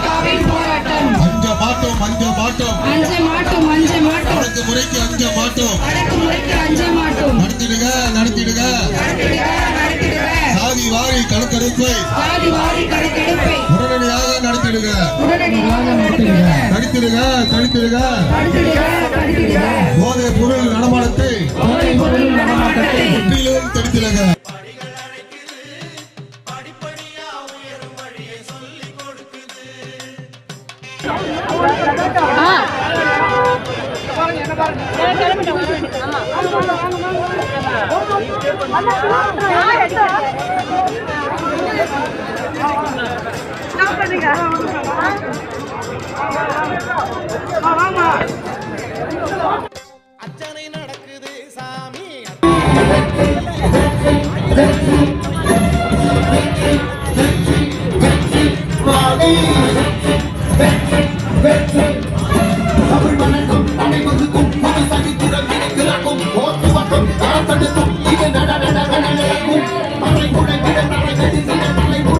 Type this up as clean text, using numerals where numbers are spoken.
காவின் போராட்டம் அஞ்ச மாட்டோம் அடக்குமுறைக்கு அஞ்ச மாட்டோம் நடத்திடுக சாதி வாரி கணக்கெடுப்பை உடனடியாக நடத்திடுக போதைப் பொருள் நடமாட்டத்தை முற்றிலும் தடுத்திடுக. அச்சனை நடக்குது சாமி தமிழ் மண்ணுக்கும் அனைவருக்கும் மனசகித்துடன் இருக்கிறாக்கும் போற்றுவட்டும் தடுத்தும்